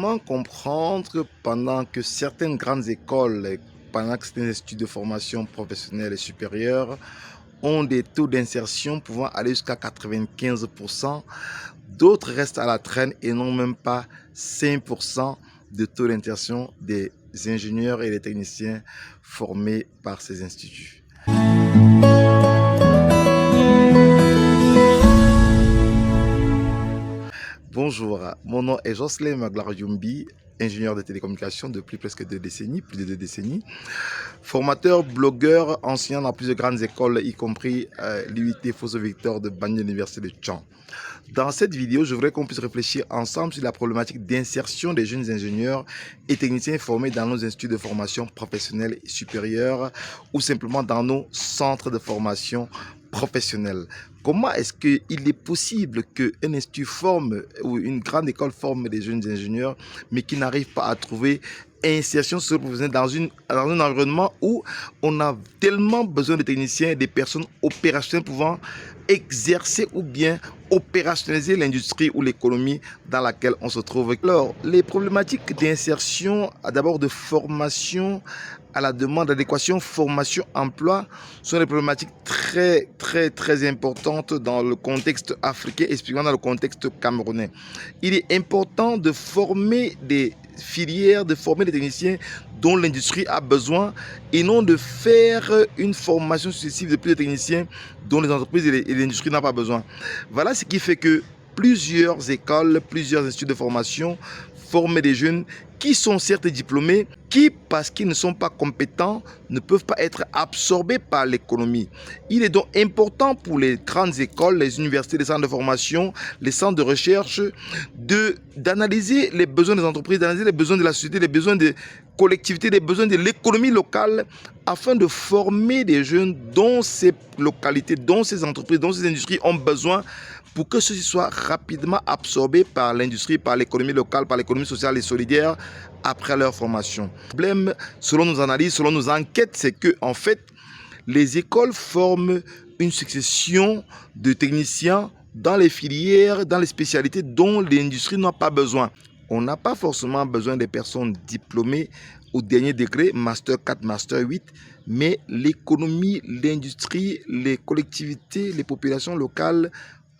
Comment comprendre que pendant que certaines grandes écoles, pendant que certains instituts de formation professionnelle et supérieure ont des taux d'insertion pouvant aller jusqu'à 95%, d'autres restent à la traîne et n'ont même pas 5% de taux d'insertion des ingénieurs et des techniciens formés par ces instituts. Bonjour, mon nom est Jocelyn Maglarayumbi, ingénieur de télécommunications depuis presque plus de 2 décennies, formateur, blogueur, enseignant dans plusieurs grandes écoles, y compris l'UIT Fosso Victor de Banjul, l'Université de Caen. Dans cette vidéo, je voudrais qu'on puisse réfléchir ensemble sur la problématique d'insertion des jeunes ingénieurs et techniciens formés dans nos instituts de formation professionnelle et supérieure ou simplement dans nos centres de formation professionnelle. Comment est-ce qu'il est possible qu'un institut forme ou une grande école forme des jeunes ingénieurs mais qui n'arrive pas à trouver insertion professionnelle dans un environnement où on a tellement besoin de techniciens et des personnes opérationnelles pouvant exercer ou bien opérationnaliser l'industrie ou l'économie dans laquelle on se trouve. Alors, les problématiques d'insertion, d'abord de formation à la demande d'adéquation, formation, emploi, sont des problématiques très importantes dans le contexte africain et spécifiquement dans le contexte camerounais. Il est important de former des filières, de former des techniciens dont l'industrie a besoin et non de faire une formation successive de plus de techniciens dont les entreprises et l'industrie n'ont pas besoin. Voilà ce qui fait que plusieurs écoles, plusieurs instituts de formation forment des jeunes qui sont certes diplômés, qui, parce qu'ils ne sont pas compétents, ne peuvent pas être absorbés par l'économie. Il est donc important pour les grandes écoles, les universités, les centres de formation, les centres de recherche, d'analyser les besoins des entreprises, d'analyser les besoins de la société, les besoins des collectivités, les besoins de l'économie locale, afin de former des jeunes dont ces localités, dont ces entreprises, dont ces industries ont besoin, pour que ceci soit rapidement absorbé par l'industrie, par l'économie locale, par l'économie sociale et solidaire après leur formation. Le problème, selon nos analyses, selon nos enquêtes, c'est que en fait, les écoles forment une succession de techniciens dans les filières, dans les spécialités dont l'industrie n'a pas besoin. On n'a pas forcément besoin des personnes diplômées au dernier degré, Master 4, Master 8, mais l'économie, l'industrie, les collectivités, les populations locales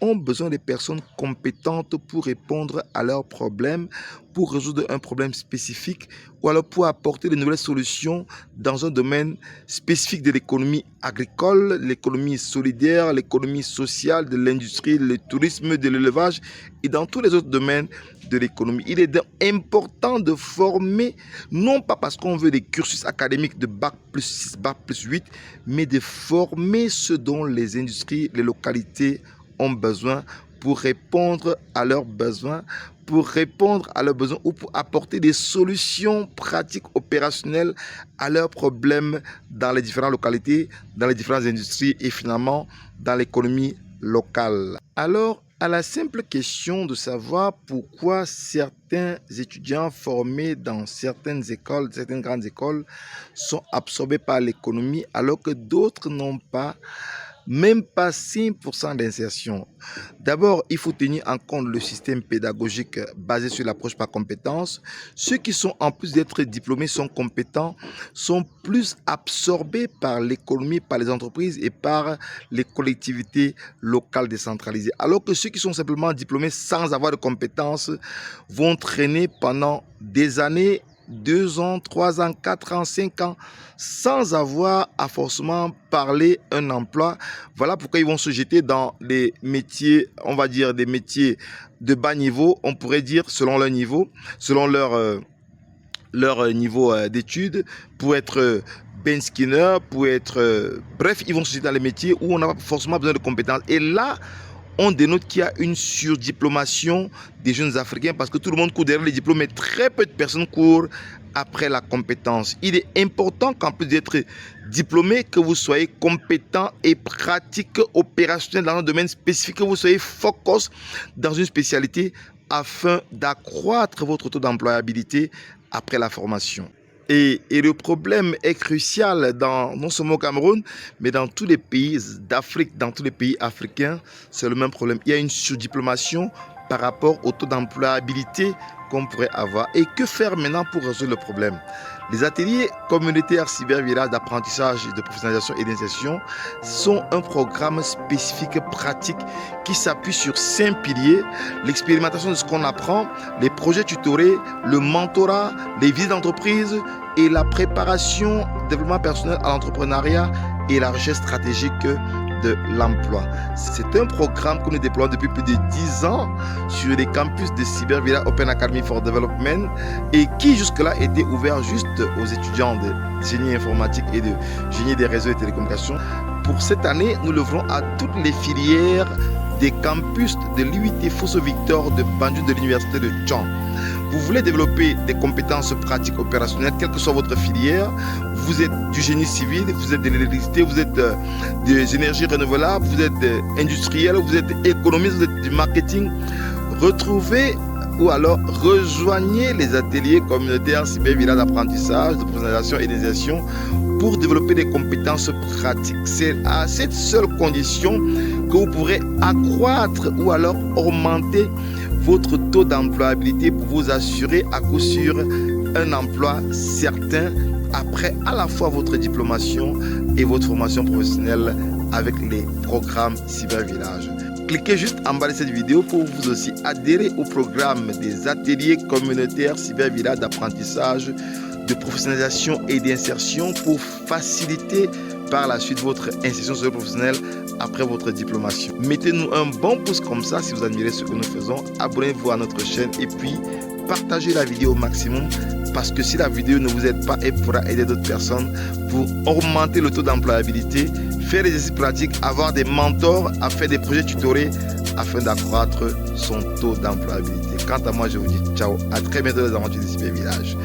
ont besoin de personnes compétentes pour répondre à leurs problèmes, pour résoudre un problème spécifique ou alors pour apporter de nouvelles solutions dans un domaine spécifique de l'économie agricole, l'économie solidaire, l'économie sociale, de l'industrie, le tourisme, de l'élevage et dans tous les autres domaines de l'économie. Il est donc important de former, non pas parce qu'on veut des cursus académiques de Bac plus 6, Bac plus 8, mais de former ce dont les industries, les localités ont besoin pour répondre à leurs besoins, ou pour apporter des solutions pratiques opérationnelles à leurs problèmes dans les différentes localités, dans les différentes industries et finalement dans l'économie locale. Alors, à la simple question de savoir pourquoi certains étudiants formés dans certaines écoles, certaines grandes écoles, sont absorbés par l'économie alors que d'autres n'ont pas, même pas 5% d'insertion. D'abord, il faut tenir en compte le système pédagogique basé sur l'approche par compétences. Ceux qui sont, en plus d'être diplômés, sont compétents, sont plus absorbés par l'économie, par les entreprises et par les collectivités locales décentralisées. Alors que ceux qui sont simplement diplômés sans avoir de compétences vont traîner pendant des années, 2 ans, 3 ans, 4 ans, 5 ans, sans avoir à forcément parler un emploi. Voilà pourquoi ils vont se jeter dans des métiers, on va dire des métiers de bas niveau, on pourrait dire selon leur niveau, selon leur niveau d'études, pour être bench skinner, pour être... bref, ils vont se jeter dans les métiers où on n'a pas forcément besoin de compétences. Et là, on dénote qu'il y a une surdiplomation des jeunes Africains parce que tout le monde court derrière les diplômes, mais très peu de personnes courent après la compétence. Il est important qu'en plus d'être diplômé, que vous soyez compétent et pratique opérationnel dans un domaine spécifique, que vous soyez focus dans une spécialité afin d'accroître votre taux d'employabilité après la formation. Et le problème est crucial non seulement au Cameroun, mais dans tous les pays d'Afrique, dans tous les pays africains, c'est le même problème. Il y a une surdiplomation par rapport au taux d'employabilité qu'on pourrait avoir. Et que faire maintenant pour résoudre le problème? Les ateliers communautaires cybervillage d'apprentissage, de professionnalisation et d'insertion sont un programme spécifique pratique qui s'appuie sur 5 piliers: l'expérimentation de ce qu'on apprend, les projets tutorés, le mentorat, les visites d'entreprise et la préparation, développement personnel à l'entrepreneuriat et la recherche stratégique de l'emploi. C'est un programme que nous déployons depuis plus de 10 ans sur les campus de Cybervillage Open Academy for Development et qui jusque-là était ouvert juste aux étudiants de génie informatique et de génie des réseaux et télécommunications. Pour cette année, nous l'ouvrons à toutes les filières des campus de l'UIT Fosso Victor de Banjul de l'Université de Caen. Vous voulez développer des compétences pratiques opérationnelles, quelle que soit votre filière, vous êtes du génie civil, vous êtes de l'électricité, vous êtes des énergies renouvelables, vous êtes industriel, vous êtes économiste, vous êtes du marketing, retrouvez ou alors rejoignez les ateliers communautaires cybervillage d'apprentissage, de professionnalisation et d'insertion pour développer des compétences pratiques. C'est à cette seule condition que vous pourrez accroître ou alors augmenter votre taux d'employabilité pour vous assurer à coup sûr un emploi certain après à la fois votre diplomation et votre formation professionnelle avec les programmes cybervillage. Cliquez juste en bas de cette vidéo pour vous aussi adhérer au programme des ateliers communautaires cybervillage d'apprentissage, de professionnalisation et d'insertion pour faciliter par la suite votre insertion professionnelle après votre diplomation. Mettez-nous un bon pouce comme ça si vous admirez ce que nous faisons. Abonnez-vous à notre chaîne et puis partagez la vidéo au maximum parce que si la vidéo ne vous aide pas, elle pourra aider d'autres personnes pour augmenter le taux d'employabilité, faire des exercices pratiques, avoir des mentors, à faire des projets tutorés afin d'accroître son taux d'employabilité. Quant à moi, je vous dis ciao, à très bientôt les aventures du cybervillage.